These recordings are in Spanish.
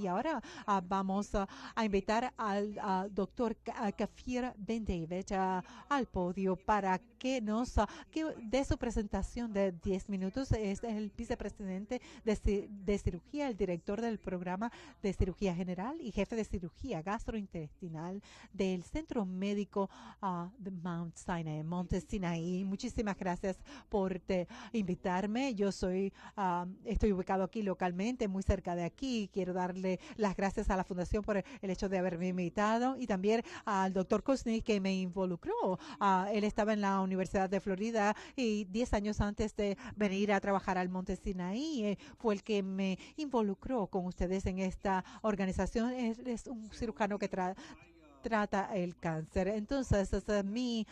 Y ahora vamos a invitar al doctor Kafir Ben David al podio para que nos que dé su presentación de 10 minutos. Es el vicepresidente de cirugía, el director del programa de cirugía general y jefe de cirugía gastrointestinal del Centro Médico de Mount Sinai, Monte Sinaí. Muchísimas gracias por invitarme. Yo estoy ubicado aquí localmente, muy cerca de aquí. Quiero darle las gracias a la Fundación por el hecho de haberme invitado y también al doctor Kusnik que me involucró. Él estaba en la Universidad de Florida y 10 años antes de venir a trabajar al Monte Sinaí fue el que me involucró con ustedes en esta organización. Es un cirujano que trata el cáncer. Entonces, mi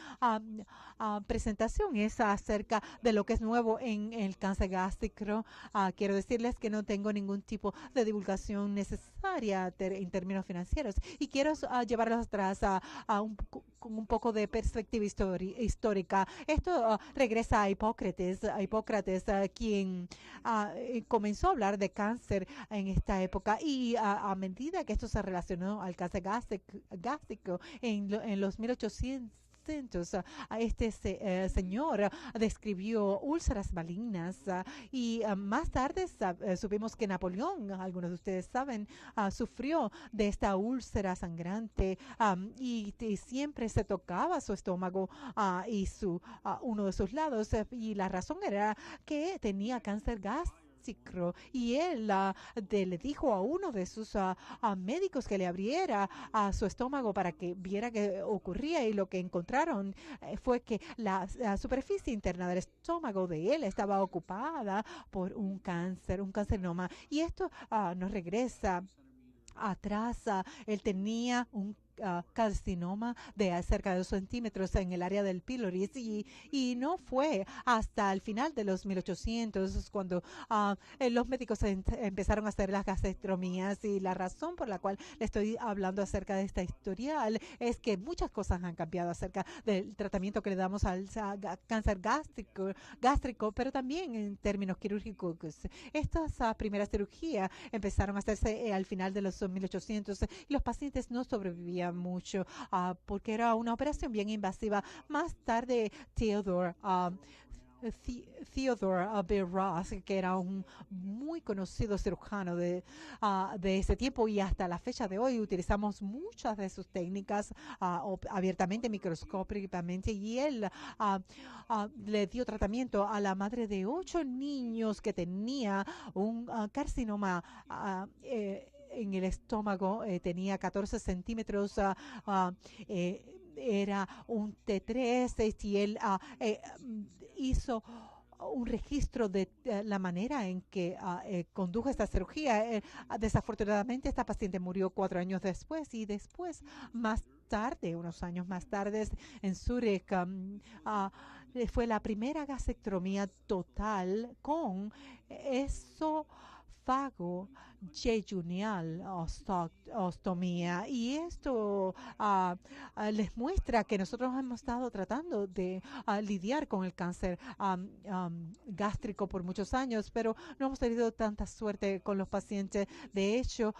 presentación es acerca de lo que es nuevo en el cáncer gástrico. Quiero decirles que no tengo ningún tipo de divulgación necesaria en términos financieros y quiero llevarlos atrás con un poco de perspectiva histórica. Esto regresa a Hipócrates, quien comenzó a hablar de cáncer en esta época y a medida que esto se relacionó al cáncer gástrico en los 1800, a este señor describió úlceras malignas y más tarde supimos que Napoleón, algunos de ustedes saben, sufrió de esta úlcera sangrante y siempre se tocaba su estómago y uno de sus lados y la razón era que tenía cáncer gástrico. Y él le dijo a uno de sus médicos que le abriera su estómago para que viera qué ocurría y lo que encontraron fue que la superficie interna del estómago de él estaba ocupada por un carcinoma. Y esto nos regresa atrás. Él tenía un carcinoma de cerca de 2 centímetros en el área del píloris y no fue hasta el final de los 1800 cuando los médicos empezaron a hacer las gastrectomías y la razón por la cual le estoy hablando acerca de esta historial es que muchas cosas han cambiado acerca del tratamiento que le damos al cáncer gástrico, pero también en términos quirúrgicos. Estas primeras cirugías empezaron a hacerse al final de los 1800 y los pacientes no sobrevivían mucho porque era una operación bien invasiva. Más tarde, Theodore B. Ross, que era un muy conocido cirujano de ese tiempo y hasta la fecha de hoy utilizamos muchas de sus técnicas abiertamente, microscópicamente, y él le dio tratamiento a la madre de 8 niños que tenía un carcinoma en el estómago, tenía 14 centímetros, era un T3 y él hizo un registro de la manera en que condujo esta cirugía. Desafortunadamente, esta paciente murió 4 años después y después, más tarde, unos años más tarde, en Zúrich, fue la primera gastrectomía total con esófago jejunal ostomía y esto les muestra que nosotros hemos estado tratando de lidiar con el cáncer gástrico por muchos años, pero no hemos tenido tanta suerte con los pacientes. De hecho,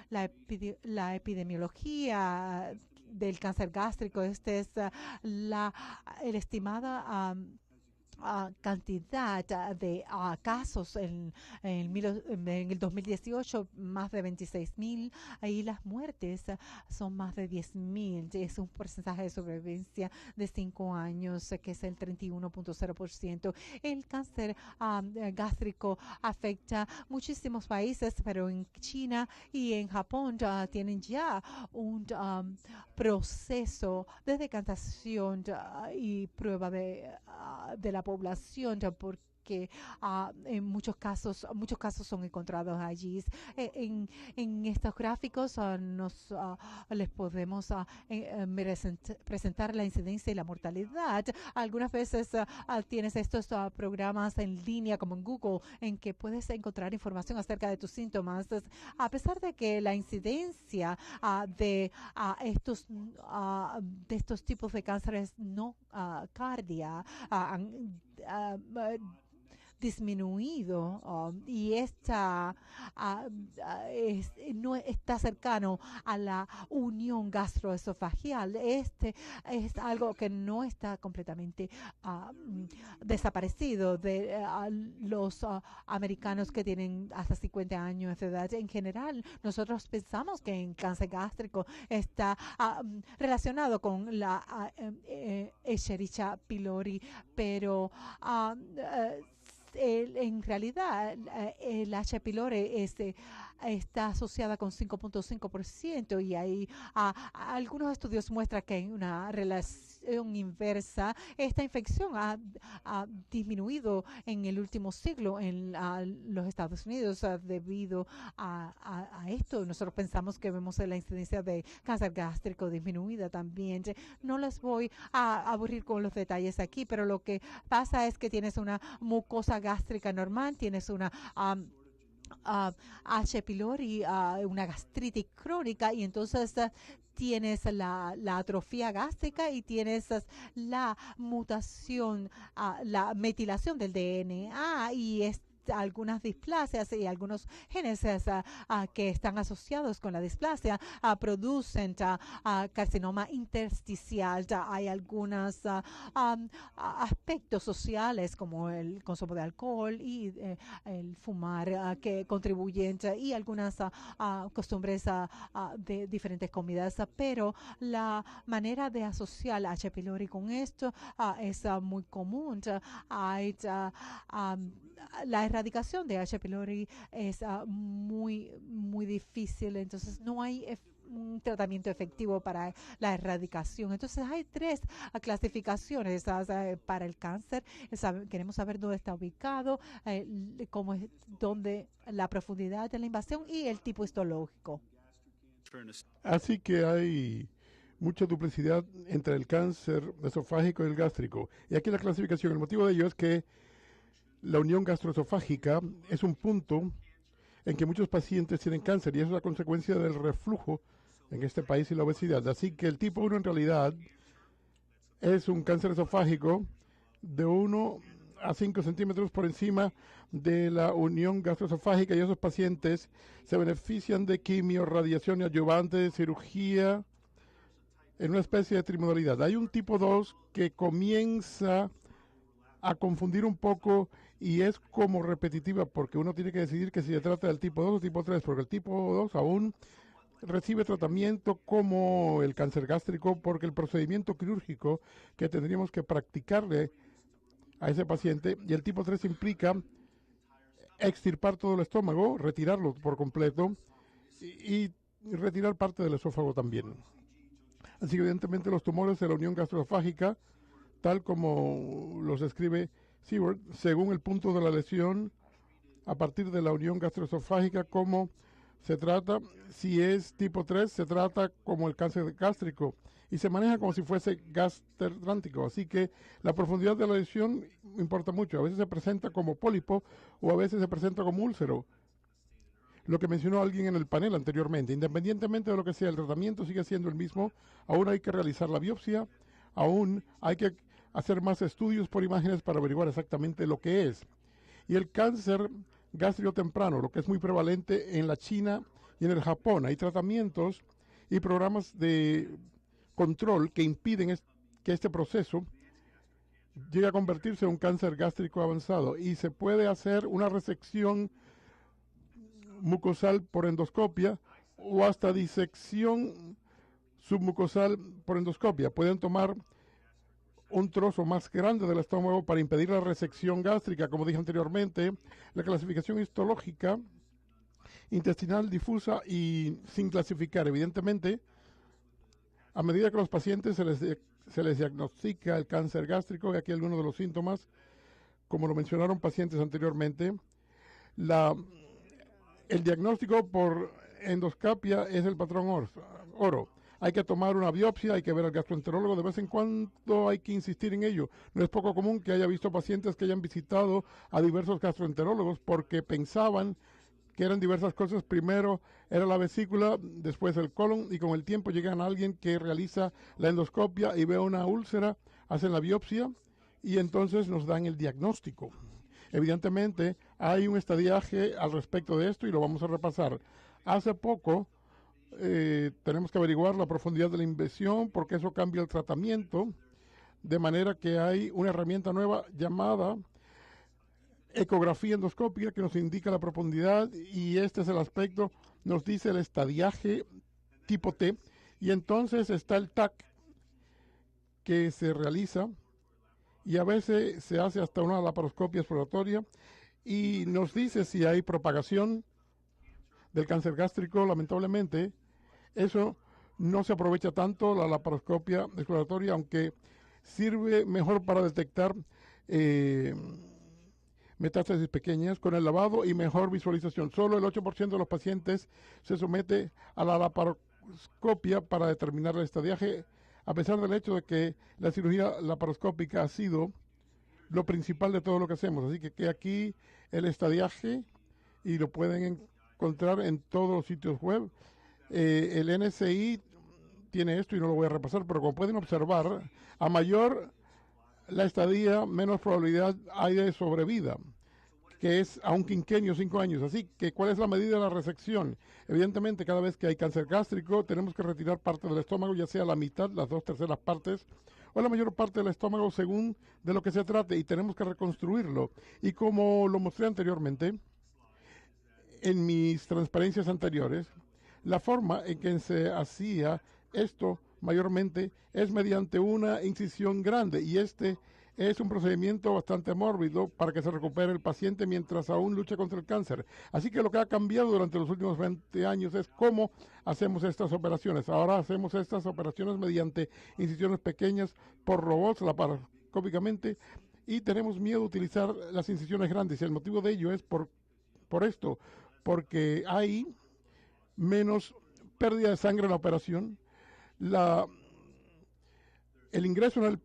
la epidemiología del cáncer gástrico, esta es el estimada cantidad de casos en el 2018, más de 26,000, y las muertes son más de 10,000. Es un porcentaje de sobrevivencia de 5 años, que es el 31.0%. El cáncer gástrico afecta muchísimos países, pero en China y en Japón tienen ya un proceso de decantación y prueba de la población, porque en muchos casos son encontrados allí. En estos gráficos les podemos presentar la incidencia y la mortalidad. Algunas veces tienes estos programas en línea como en Google en que puedes encontrar información acerca de tus síntomas. A pesar de que la incidencia de estos tipos de cánceres no cardia disminuido y no está cercano a la unión gastroesofagial. Este es algo que no está completamente desaparecido de los americanos que tienen hasta 50 años de edad. En general, nosotros pensamos que el cáncer gástrico está relacionado con la Escherichia pylori, pero en realidad el H. pylori está asociada con 5.5% y hay algunos estudios muestran que hay una relación inversa. Esta infección ha disminuido en el último siglo en los Estados Unidos debido a esto. Nosotros pensamos que vemos la incidencia de cáncer gástrico disminuida también. No les voy a aburrir con los detalles aquí, pero lo que pasa es que tienes una mucosa gástrica normal, tienes una H. pylori, una gastritis crónica, y entonces tienes la atrofia gástrica y tienes la mutación, la metilación del DNA y algunas displasias y algunos genes que están asociados con la displasia producen carcinoma intersticial. Hay algunos aspectos sociales como el consumo de alcohol y el fumar que contribuyen y algunas costumbres de diferentes comidas, pero la manera de asociar H. pylori con esto es muy común. Hay la erradicación de H. pylori es muy difícil, entonces no hay un tratamiento efectivo para la erradicación. Entonces hay tres clasificaciones para el cáncer. Queremos saber dónde está ubicado, dónde la profundidad de la invasión y el tipo histológico. Así que hay mucha duplicidad entre el cáncer esofágico y el gástrico. Y aquí la clasificación, el motivo de ello es que la unión gastroesofágica es un punto en que muchos pacientes tienen cáncer y eso es la consecuencia del reflujo en este país y la obesidad. Así que el tipo 1 en realidad es un cáncer esofágico de 1 a 5 centímetros por encima de la unión gastroesofágica y esos pacientes se benefician de quimio, radiación y adyuvante, cirugía, en una especie de trimodalidad. Hay un tipo 2 que comienza a confundir un poco y es como repetitiva porque uno tiene que decidir que si se trata del tipo 2 o tipo 3, porque el tipo 2 aún recibe tratamiento como el cáncer gástrico porque el procedimiento quirúrgico que tendríamos que practicarle a ese paciente y el tipo 3 implica extirpar todo el estómago, retirarlo por completo y retirar parte del esófago también. Así que evidentemente los tumores de la unión gastroesofágica, tal como los describe Seward, según el punto de la lesión, a partir de la unión gastroesofágica, cómo se trata, si es tipo 3, se trata como el cáncer gástrico y se maneja como si fuese gastroenterótico. Así que la profundidad de la lesión importa mucho. A veces se presenta como pólipo o a veces se presenta como úlcero. Lo que mencionó alguien en el panel anteriormente, independientemente de lo que sea, el tratamiento sigue siendo el mismo. Aún hay que realizar la biopsia, aún hay que hacer más estudios por imágenes para averiguar exactamente lo que es. Y el cáncer gástrico temprano, lo que es muy prevalente en la China y en el Japón, hay tratamientos y programas de control que impiden que este proceso llegue a convertirse en un cáncer gástrico avanzado y se puede hacer una resección mucosal por endoscopia o hasta disección submucosal por endoscopia. Pueden tomar un trozo más grande del estómago para impedir la resección gástrica. Como dije anteriormente, la clasificación histológica intestinal difusa y sin clasificar. Evidentemente, a medida que los pacientes se les diagnostica el cáncer gástrico, y aquí algunos de los síntomas, como lo mencionaron pacientes anteriormente, el diagnóstico por endoscopia es el patrón oro. Hay que tomar una biopsia, hay que ver al gastroenterólogo, de vez en cuando hay que insistir en ello. No es poco común que haya visto pacientes que hayan visitado a diversos gastroenterólogos porque pensaban que eran diversas cosas. Primero era la vesícula, después el colon, y con el tiempo llegan a alguien que realiza la endoscopia y ve una úlcera, hacen la biopsia y entonces nos dan el diagnóstico. Evidentemente, hay un estadiaje al respecto de esto y lo vamos a repasar. Hace poco tenemos que averiguar la profundidad de la invasión porque eso cambia el tratamiento, de manera que hay una herramienta nueva llamada ecografía endoscópica que nos indica la profundidad y este es el aspecto, nos dice el estadiaje tipo T y entonces está el TAC que se realiza y a veces se hace hasta una laparoscopia exploratoria y nos dice si hay propagación del cáncer gástrico. Lamentablemente, eso no se aprovecha tanto, la laparoscopia exploratoria, aunque sirve mejor para detectar metástasis pequeñas con el lavado y mejor visualización. Solo el 8% de los pacientes se somete a la laparoscopia para determinar el estadiaje, a pesar del hecho de que la cirugía laparoscópica ha sido lo principal de todo lo que hacemos. Así que aquí el estadiaje, y lo pueden encontrar en todos los sitios web. El NSI tiene esto y no lo voy a repasar, pero como pueden observar, a mayor la estadía, menos probabilidad hay de sobrevida, que es a un quinquenio, 5 años. Así que, ¿cuál es la medida de la resección? Evidentemente, cada vez que hay cáncer gástrico, tenemos que retirar parte del estómago, ya sea la mitad, las 2/3 partes, o la mayor parte del estómago, según de lo que se trate, y tenemos que reconstruirlo. Y como lo mostré anteriormente, en mis transparencias anteriores, la forma en que se hacía esto mayormente es mediante una incisión grande y este es un procedimiento bastante mórbido para que se recupere el paciente mientras aún lucha contra el cáncer. Así que lo que ha cambiado durante los últimos 20 años es cómo hacemos estas operaciones. Ahora hacemos estas operaciones mediante incisiones pequeñas por robots laparoscópicamente y tenemos miedo de utilizar las incisiones grandes y el motivo de ello es por esto, porque hay menos pérdida de sangre en la operación, el ingreso en el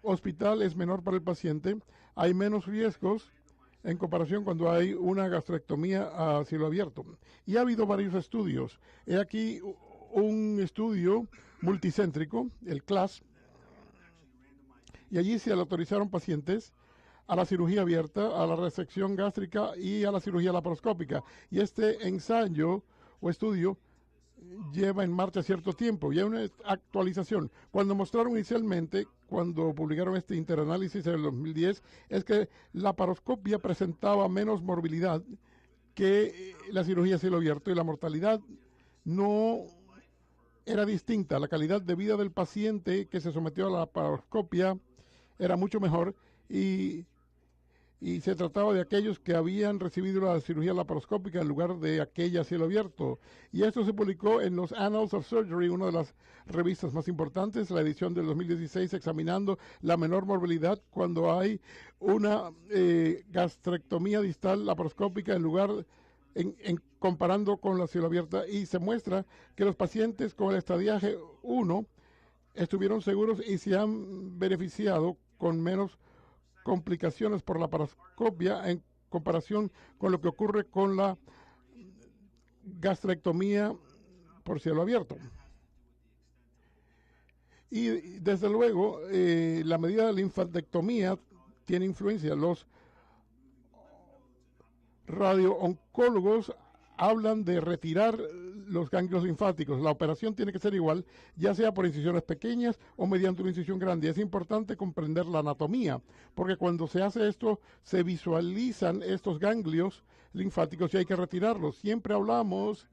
hospital es menor para el paciente, hay menos riesgos en comparación cuando hay una gastrectomía a cielo abierto. Y ha habido varios estudios. He aquí un estudio multicéntrico, el CLAS, y allí se le autorizaron pacientes a la cirugía abierta, a la resección gástrica y a la cirugía laparoscópica. Y este ensayo o estudio lleva en marcha cierto tiempo y hay una actualización. Cuando mostraron inicialmente, cuando publicaron este interanálisis en el 2010, es que la laparoscopia presentaba menos morbilidad que la cirugía a cielo abierto y la mortalidad no era distinta. La calidad de vida del paciente que se sometió a la laparoscopia era mucho mejor y se trataba de aquellos que habían recibido la cirugía laparoscópica en lugar de aquella a cielo abierto. Y esto se publicó en los Annals of Surgery, una de las revistas más importantes, la edición del 2016, examinando la menor morbilidad cuando hay una gastrectomía distal laparoscópica en lugar comparando con la cielo abierta. Y se muestra que los pacientes con el estadiaje 1 estuvieron seguros y se han beneficiado con menos complicaciones por la laparoscopia en comparación con lo que ocurre con la gastrectomía por cielo abierto. Y desde luego, la medida de linfadectomía tiene influencia. Los radiooncólogos hablan de retirar los ganglios linfáticos. La operación tiene que ser igual, ya sea por incisiones pequeñas o mediante una incisión grande. Es importante comprender la anatomía, porque cuando se hace esto, se visualizan estos ganglios linfáticos y hay que retirarlos. Siempre hablamos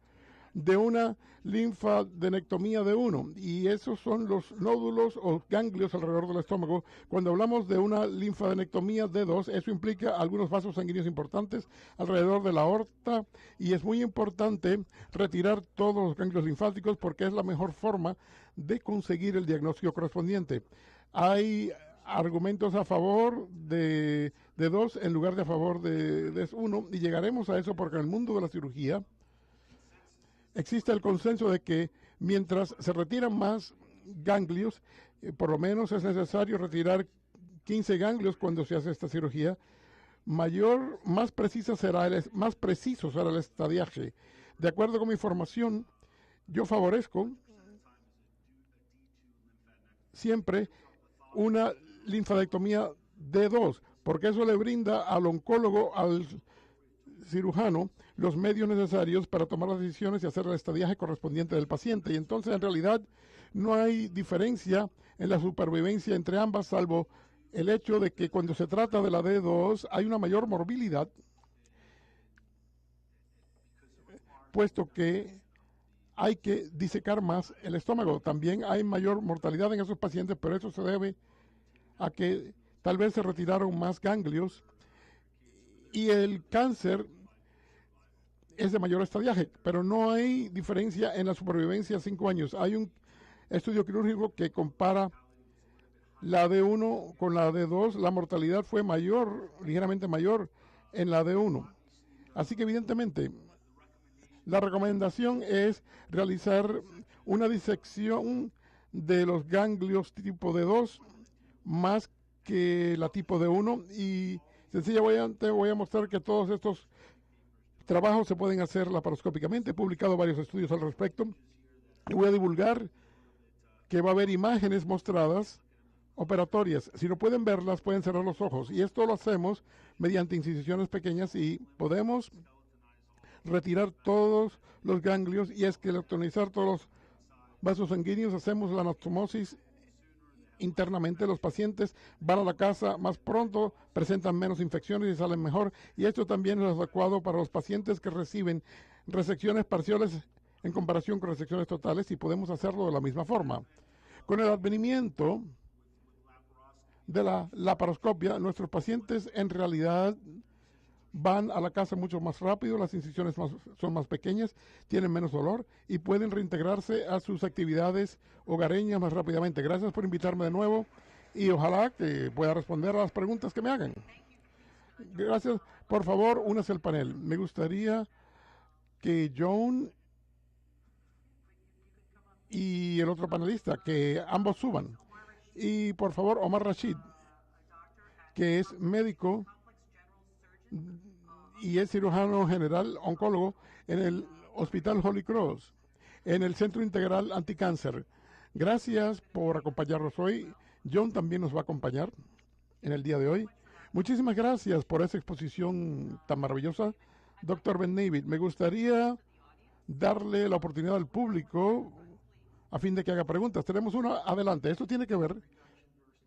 de una linfadenectomía de 1 y esos son los nódulos o ganglios alrededor del estómago. Cuando hablamos de una linfadenectomía de 2, eso implica algunos vasos sanguíneos importantes alrededor de la aorta y es muy importante retirar todos los ganglios linfáticos porque es la mejor forma de conseguir el diagnóstico correspondiente. Hay argumentos a favor de 2 en lugar de a favor de 1 y llegaremos a eso porque en el mundo de la cirugía existe el consenso de que mientras se retiran más ganglios, por lo menos es necesario retirar 15 ganglios cuando se hace esta cirugía, más preciso será el estadiaje. De acuerdo con mi formación, yo favorezco siempre una linfadectomía D2, porque eso le brinda al oncólogo, al cirujano, los medios necesarios para tomar las decisiones y hacer el estadiaje correspondiente del paciente. Y entonces, en realidad, no hay diferencia en la supervivencia entre ambas, salvo el hecho de que cuando se trata de la D2 hay una mayor morbilidad, puesto que hay que disecar más el estómago. También hay mayor mortalidad en esos pacientes, pero eso se debe a que tal vez se retiraron más ganglios y el cáncer es de mayor estadiaje, pero no hay diferencia en la supervivencia a 5 años. Hay un estudio quirúrgico que compara la D1 con la D2. La mortalidad fue mayor, ligeramente mayor en la D1. Así que evidentemente la recomendación es realizar una disección de los ganglios tipo D2 más que la tipo D1, y sencillamente voy a mostrar que todos estos trabajos se pueden hacer laparoscópicamente. He publicado varios estudios al respecto y voy a divulgar que va a haber imágenes mostradas operatorias. Si no pueden verlas, pueden cerrar los ojos, y esto lo hacemos mediante incisiones pequeñas y podemos retirar todos los ganglios y esqueletonizar todos los vasos sanguíneos. Hacemos la anastomosis internamente. Los pacientes van a la casa más pronto, presentan menos infecciones y salen mejor, y esto también es adecuado para los pacientes que reciben resecciones parciales en comparación con resecciones totales, y podemos hacerlo de la misma forma. Con el advenimiento de la laparoscopia, nuestros pacientes en realidad van a la casa mucho más rápido, las incisiones son más pequeñas, tienen menos dolor y pueden reintegrarse a sus actividades hogareñas más rápidamente. Gracias por invitarme de nuevo y ojalá que pueda responder a las preguntas que me hagan. Gracias. Por favor, únase al panel. Me gustaría que Joan y el otro panelista, que ambos suban. Y por favor, Omar Rashid, que es médico y es cirujano general oncólogo en el Hospital Holy Cross, en el Centro Integral Anticáncer. Gracias por acompañarnos hoy. John también nos va a acompañar en el día de hoy. Muchísimas gracias por esa exposición tan maravillosa, Dr. Ben David. Me gustaría darle la oportunidad al público a fin de que haga preguntas. Tenemos una adelante. Esto tiene que ver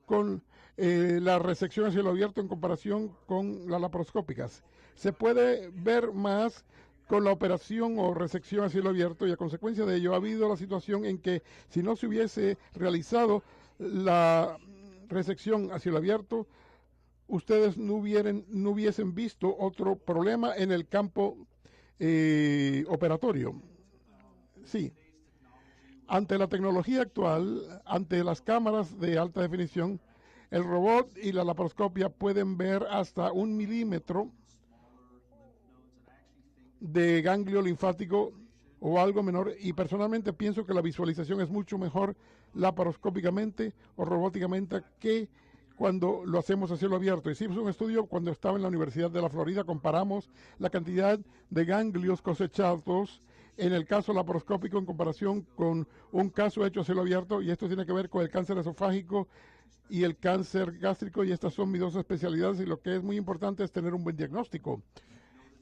con la resección a cielo abierto en comparación con las laparoscópicas. Se puede ver más con la operación o resección a cielo abierto, y a consecuencia de ello ha habido la situación en que si no se hubiese realizado la resección a cielo abierto, ustedes no hubiesen visto otro problema en el campo operatorio. Sí. Ante la tecnología actual, ante las cámaras de alta definición, el robot y la laparoscopia pueden ver hasta 1 milímetro de ganglio linfático o algo menor, y personalmente pienso que la visualización es mucho mejor laparoscópicamente o robóticamente que cuando lo hacemos a cielo abierto. Hicimos un estudio cuando estaba en la Universidad de la Florida, comparamos la cantidad de ganglios cosechados en el caso laparoscópico en comparación con un caso hecho a cielo abierto, y esto tiene que ver con el cáncer esofágico y el cáncer gástrico, y estas son mis dos especialidades, y lo que es muy importante es tener un buen diagnóstico.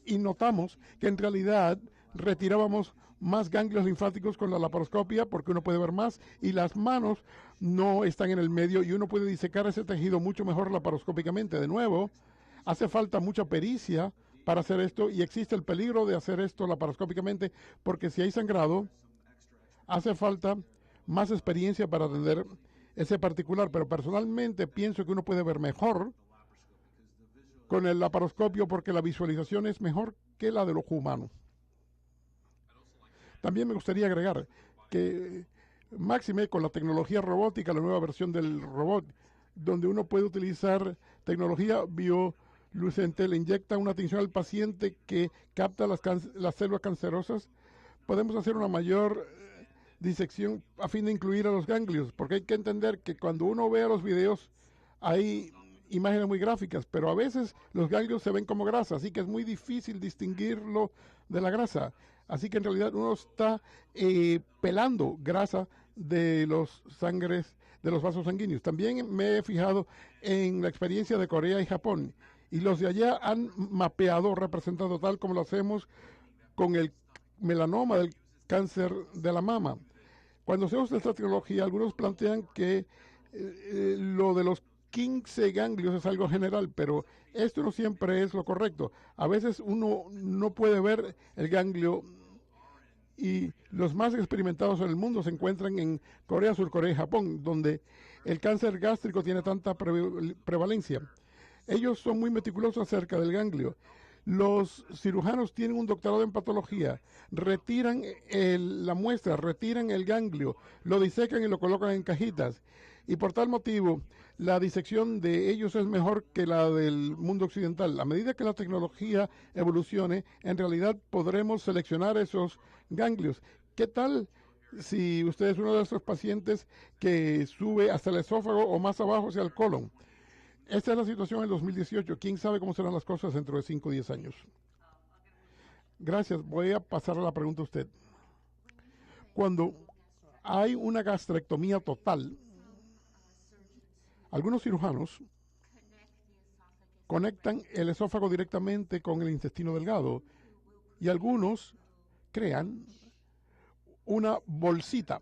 Y notamos que en realidad retirábamos más ganglios linfáticos con la laparoscopia porque uno puede ver más y las manos no están en el medio y uno puede disecar ese tejido mucho mejor laparoscópicamente. De nuevo, hace falta mucha pericia para hacer esto, y existe el peligro de hacer esto laparoscópicamente porque si hay sangrado, hace falta más experiencia para atender ese particular, pero personalmente pienso que uno puede ver mejor con el laparoscopio porque la visualización es mejor que la del ojo humano. También me gustaría agregar que máxime con la tecnología robótica, la nueva versión del robot, donde uno puede utilizar tecnología bioluminiscente, le inyecta una tinción al paciente que capta las células cancerosas, podemos hacer una mayor disección a fin de incluir a los ganglios, porque hay que entender que cuando uno ve los videos hay imágenes muy gráficas, pero a veces los ganglios se ven como grasa, así que es muy difícil distinguirlo de la grasa. Así que en realidad uno está pelando grasa de de los vasos sanguíneos. También me he fijado en la experiencia de Corea y Japón, y los de allá han mapeado, representado tal como lo hacemos con el melanoma del cáncer de la mama. Cuando se usa esta tecnología, algunos plantean que lo de los 15 ganglios es algo general, pero esto no siempre es lo correcto. A veces uno no puede ver el ganglio, y los más experimentados en el mundo se encuentran en Corea, Surcorea y Japón, donde el cáncer gástrico tiene tanta prevalencia. Ellos son muy meticulosos acerca del ganglio. Los cirujanos tienen un doctorado en patología, retiran la muestra, retiran el ganglio, lo disecan y lo colocan en cajitas. Y por tal motivo, la disección de ellos es mejor que la del mundo occidental. A medida que la tecnología evolucione, en realidad podremos seleccionar esos ganglios. ¿Qué tal si usted es uno de esos pacientes que sube hasta el esófago o más abajo hacia el colon? Esta es la situación en 2018. ¿Quién sabe cómo serán las cosas dentro de 5 o 10 años? Gracias. Voy a pasar a la pregunta a usted. Cuando hay una gastrectomía total, algunos cirujanos conectan el esófago directamente con el intestino delgado, y algunos crean una bolsita.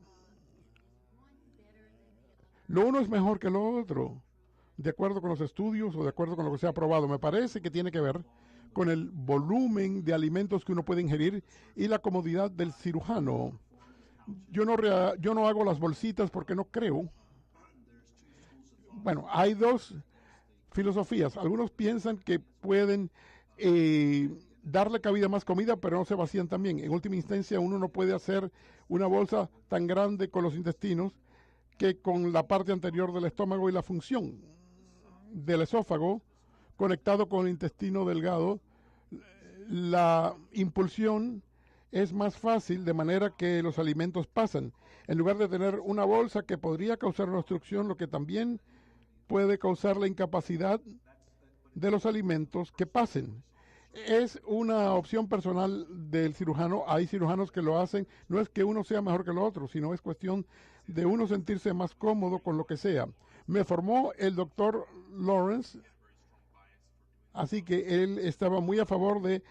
Lo uno es mejor que lo otro, de acuerdo con los estudios o de acuerdo con lo que se ha probado. Me parece que tiene que ver con el volumen de alimentos que uno puede ingerir y la comodidad del cirujano. Yo no hago las bolsitas porque no creo. Bueno, hay dos filosofías. Algunos piensan que pueden darle cabida a más comida, pero no se vacían también. En última instancia, uno no puede hacer una bolsa tan grande con los intestinos que con la parte anterior del estómago, y la función del esófago conectado con el intestino delgado. La impulsión es más fácil, de manera que los alimentos pasan, en lugar de tener una bolsa que podría causar una obstrucción, lo que también puede causar la incapacidad de los alimentos que pasen. Es una opción personal del cirujano. Hay cirujanos que lo hacen. No es que uno sea mejor que el otro, sino es cuestión de uno sentirse más cómodo con lo que sea. Me formó el doctor Lawrence, así que él estaba muy a favor de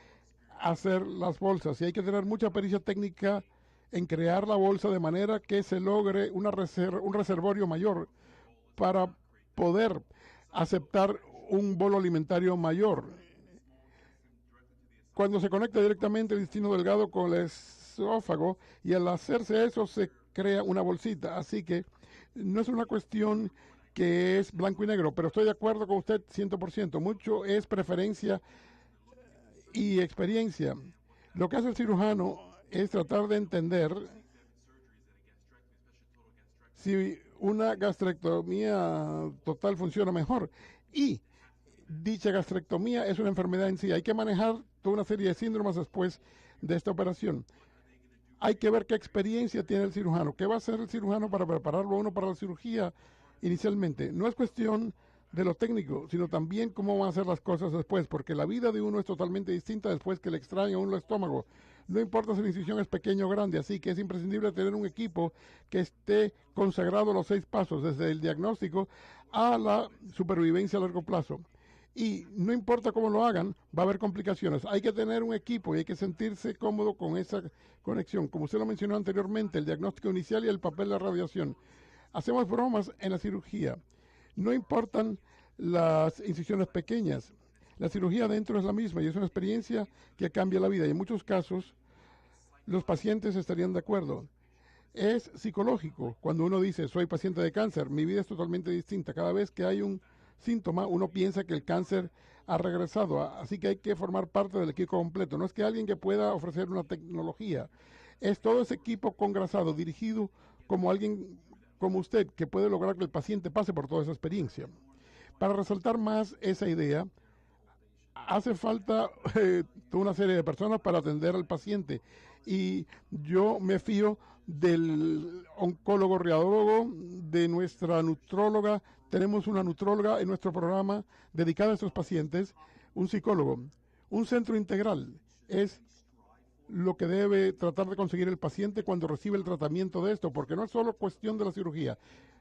hacer las bolsas, y hay que tener mucha pericia técnica en crear la bolsa de manera que se logre un reservorio mayor para poder aceptar un bolo alimentario mayor. Cuando se conecta directamente el intestino delgado con el esófago, y al hacerse eso se crea una bolsita, así que no es una cuestión que es blanco y negro, pero estoy de acuerdo con usted 100%. Mucho es preferencia y experiencia. Lo que hace el cirujano es tratar de entender si una gastrectomía total funciona mejor, y dicha gastrectomía es una enfermedad en sí. Hay que manejar toda una serie de síndromes después de esta operación. Hay que ver qué experiencia tiene el cirujano, qué va a hacer el cirujano para prepararlo a uno para la cirugía inicialmente. No es cuestión de lo técnico, sino también cómo van a hacer las cosas después, porque la vida de uno es totalmente distinta después que le extraña a uno el estómago. No importa si la incisión es pequeña o grande, así que es imprescindible tener un equipo que esté consagrado a los 6 pasos, desde el diagnóstico a la supervivencia a largo plazo. Y no importa cómo lo hagan, va a haber complicaciones. Hay que tener un equipo y hay que sentirse cómodo con esa conexión. Como usted lo mencionó anteriormente, el diagnóstico inicial y el papel de la radiación. Hacemos bromas en la cirugía. No importan las incisiones pequeñas. La cirugía adentro es la misma y es una experiencia que cambia la vida. Y en muchos casos, los pacientes estarían de acuerdo. Es psicológico. Cuando uno dice, soy paciente de cáncer, mi vida es totalmente distinta. Cada vez que hay un síntoma, uno piensa que el cáncer ha regresado. Así que hay que formar parte del equipo completo. No es que alguien que pueda ofrecer una tecnología. Es todo ese equipo congrasado, dirigido como alguien como usted, que puede lograr que el paciente pase por toda esa experiencia. Para resaltar más esa idea, hace falta toda una serie de personas para atender al paciente, y yo me fío del oncólogo radiólogo, de nuestra nutróloga. Tenemos una nutróloga en nuestro programa dedicada a estos pacientes, un psicólogo. Un centro integral es lo que debe tratar de conseguir el paciente cuando recibe el tratamiento de esto, porque no es solo cuestión de la cirugía.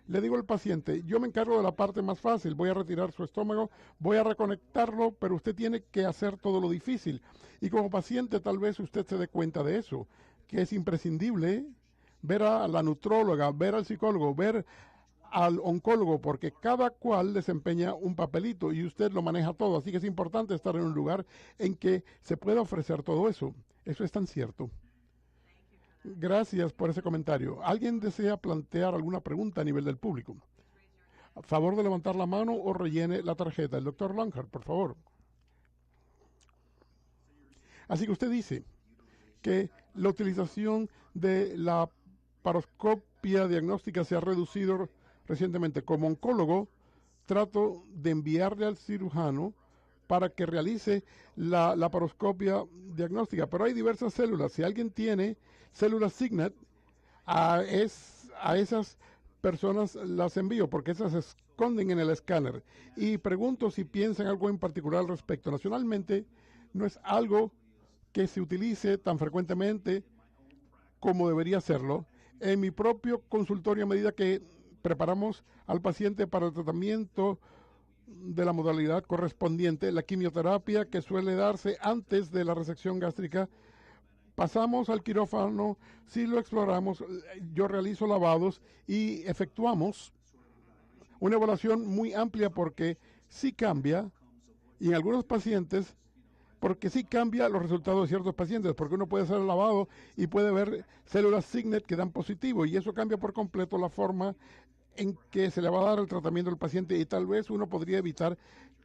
Le digo al paciente, yo me encargo de la parte más fácil, voy a retirar su estómago, voy a reconectarlo, pero usted tiene que hacer todo lo difícil. Y como paciente tal vez usted se dé cuenta de eso, que es imprescindible ver a la nutróloga, ver al psicólogo, ver al oncólogo, porque cada cual desempeña un papelito y usted lo maneja todo. Así que es importante estar en un lugar en que se pueda ofrecer todo eso. Eso es tan cierto. Gracias por ese comentario. ¿Alguien desea plantear alguna pregunta a nivel del público? A favor de levantar la mano o rellene la tarjeta. El doctor Longhart, por favor. Así que usted dice que la utilización de la laparoscopia diagnóstica se ha reducido recientemente. Como oncólogo, trato de enviarle al cirujano para que realice la laparoscopia diagnóstica, pero hay diversas células. Si alguien tiene células Signet, a esas personas las envío, porque esas se esconden en el escáner. Y pregunto si piensan algo en particular al respecto. Nacionalmente, no es algo que se utilice tan frecuentemente como debería hacerlo. En mi propio consultorio, a medida que preparamos al paciente para el tratamiento de la modalidad correspondiente, la quimioterapia que suele darse antes de la resección gástrica, pasamos al quirófano, si lo exploramos, yo realizo lavados y efectuamos una evaluación muy amplia porque sí cambia, y en algunos pacientes, porque sí cambia los resultados de ciertos pacientes, porque uno puede hacer el lavado y puede ver células Signet que dan positivo, y eso cambia por completo la forma en que se le va a dar el tratamiento al paciente, y tal vez uno podría evitar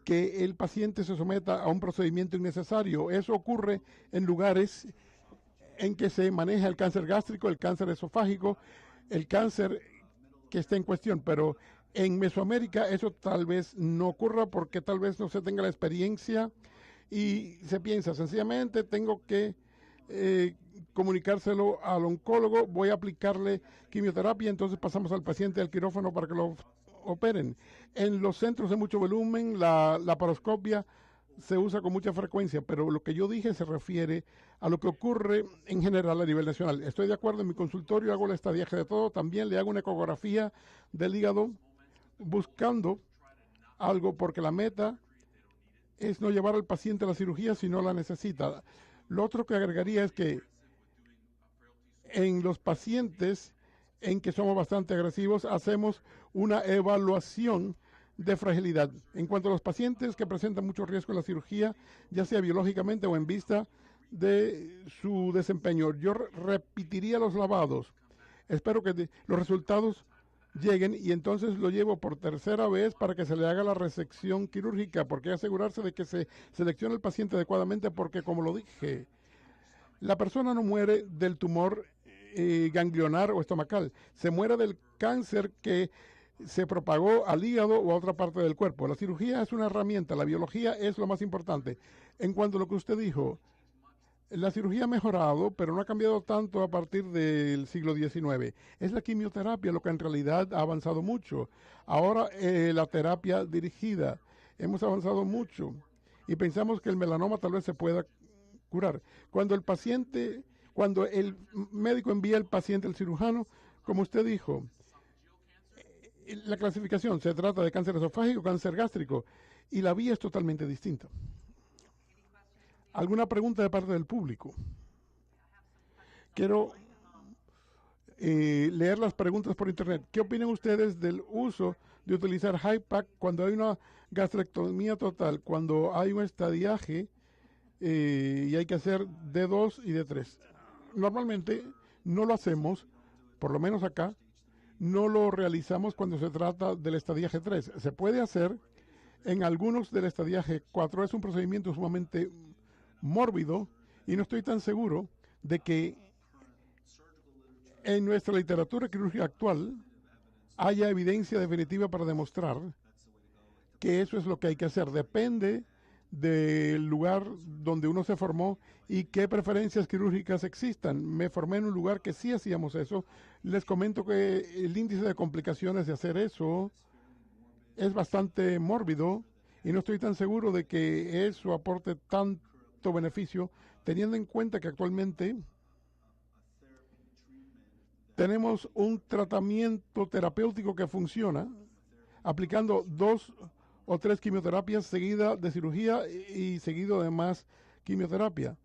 que el paciente se someta a un procedimiento innecesario. Eso ocurre en lugares en que se maneja el cáncer gástrico, el cáncer esofágico, el cáncer que está en cuestión, pero en Mesoamérica eso tal vez no ocurra porque tal vez no se tenga la experiencia y se piensa, sencillamente tengo que comunicárselo al oncólogo, voy a aplicarle quimioterapia, entonces pasamos al paciente al quirófano para que lo operen. En los centros de mucho volumen, la laparoscopia se usa con mucha frecuencia, pero lo que yo dije se refiere a lo que ocurre en general a nivel nacional. Estoy de acuerdo, en mi consultorio hago el estadiaje de todo, también le hago una ecografía del hígado buscando algo, porque la meta es no llevar al paciente a la cirugía si no la necesita. Lo otro que agregaría es que en los pacientes en que somos bastante agresivos hacemos una evaluación de fragilidad. En cuanto a los pacientes que presentan mucho riesgo en la cirugía, ya sea biológicamente o en vista de su desempeño, yo repetiría los lavados. Espero que los resultados lleguen y entonces lo llevo por tercera vez para que se le haga la resección quirúrgica, porque hay que asegurarse de que se seleccione el paciente adecuadamente, porque como lo dije, la persona no muere del tumor ganglionar o estomacal, se muere del cáncer que se propagó al hígado o a otra parte del cuerpo. La cirugía es una herramienta, la biología es lo más importante. En cuanto a lo que usted dijo, la cirugía ha mejorado, pero no ha cambiado tanto a partir del siglo XIX. Es la quimioterapia lo que en realidad ha avanzado mucho. Ahora la terapia dirigida, hemos avanzado mucho y pensamos que el melanoma tal vez se pueda curar. Cuando el médico envía al paciente al cirujano, como usted dijo, la clasificación se trata de cáncer esofágico, cáncer gástrico, y la vía es totalmente distinta. ¿Alguna pregunta de parte del público? Quiero leer las preguntas por internet. ¿Qué opinan ustedes del uso de utilizar HIPAC cuando hay una gastrectomía total, cuando hay un estadiaje y hay que hacer D2 y D3? Normalmente no lo hacemos, por lo menos acá, no lo realizamos cuando se trata del estadiaje 3. Se puede hacer en algunos del estadiaje 4. Es un procedimiento sumamente mórbido y no estoy tan seguro de que en nuestra literatura quirúrgica actual haya evidencia definitiva para demostrar que eso es lo que hay que hacer. Depende del lugar donde uno se formó y qué preferencias quirúrgicas existan. Me formé en un lugar que sí hacíamos eso. Les comento que el índice de complicaciones de hacer eso es bastante mórbido y no estoy tan seguro de que eso aporte tanto beneficio, teniendo en cuenta que actualmente tenemos un tratamiento terapéutico que funciona, aplicando 2 o 3 quimioterapias seguidas de cirugía y seguido de más quimioterapia.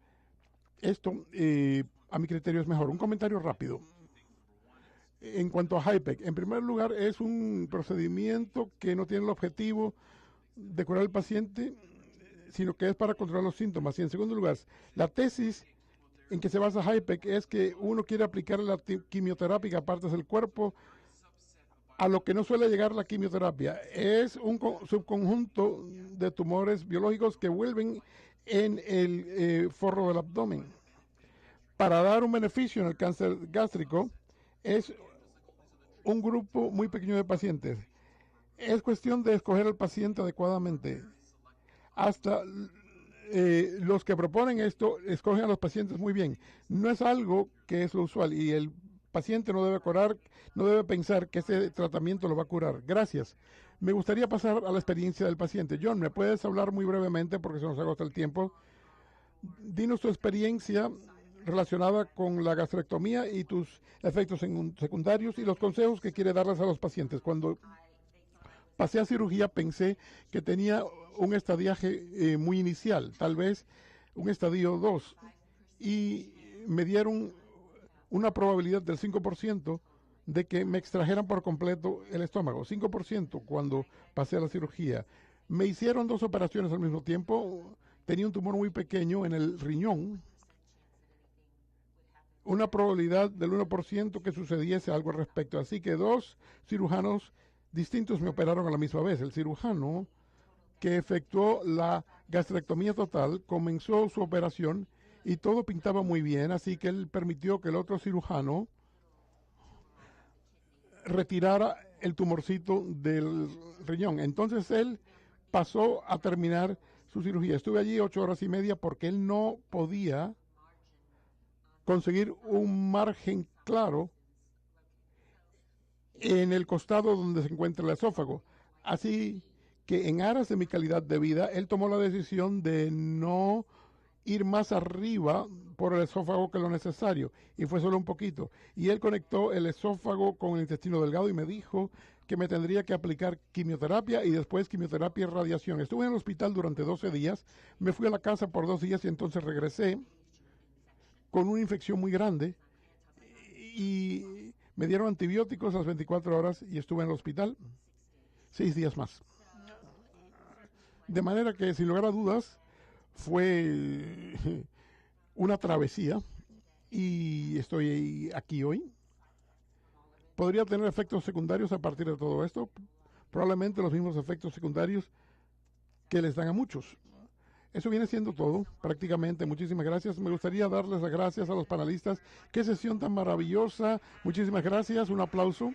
Esto, a mi criterio, es mejor. Un comentario rápido. En cuanto a HIPEC, en primer lugar, es un procedimiento que no tiene el objetivo de curar al paciente, sino que es para controlar los síntomas. Y en segundo lugar, la tesis en que se basa HIPEC es que uno quiere aplicar la quimioterapia a partes del cuerpo a lo que no suele llegar la quimioterapia. Es un subconjunto de tumores biológicos que vuelven en el forro del abdomen. Para dar un beneficio en el cáncer gástrico, es un grupo muy pequeño de pacientes. Es cuestión de escoger al paciente adecuadamente. Hasta los que proponen esto escogen a los pacientes muy bien. No es algo que es lo usual y el paciente no debe pensar que ese tratamiento lo va a curar. Gracias. Me gustaría pasar a la experiencia del paciente. John, ¿me puedes hablar muy brevemente porque se nos agota el tiempo? Dinos tu experiencia relacionada con la gastrectomía y tus efectos secundarios y los consejos que quiere darles a los pacientes. Cuando pasé a cirugía pensé que tenía un estadiaje muy inicial, tal vez un estadio 2, y me dieron una probabilidad del 5% de que me extrajeran por completo el estómago, 5% cuando pasé a la cirugía. Me hicieron 2 operaciones al mismo tiempo, tenía un tumor muy pequeño en el riñón, una probabilidad del 1% que sucediese algo al respecto. Así que 2 cirujanos distintos me operaron a la misma vez. El cirujano que efectuó la gastrectomía total comenzó su operación y todo pintaba muy bien, así que él permitió que el otro cirujano retirara el tumorcito del riñón. Entonces él pasó a terminar su cirugía. Estuve allí 8 horas y media porque él no podía conseguir un margen claro en el costado donde se encuentra el esófago. Así que en aras de mi calidad de vida, él tomó la decisión de no ir más arriba por el esófago que lo necesario, y fue solo un poquito. Y él conectó el esófago con el intestino delgado y me dijo que me tendría que aplicar quimioterapia y después quimioterapia y radiación. Estuve en el hospital durante 12 días, me fui a la casa por 2 días y entonces regresé con una infección muy grande y me dieron antibióticos a las 24 horas y estuve en el hospital 6 días más. De manera que, sin lugar a dudas, fue una travesía y estoy aquí hoy. ¿Podría tener efectos secundarios a partir de todo esto? Probablemente los mismos efectos secundarios que les dan a muchos. Eso viene siendo todo, prácticamente. Muchísimas gracias. Me gustaría darles las gracias a los panelistas. Qué sesión tan maravillosa. Muchísimas gracias. Un aplauso.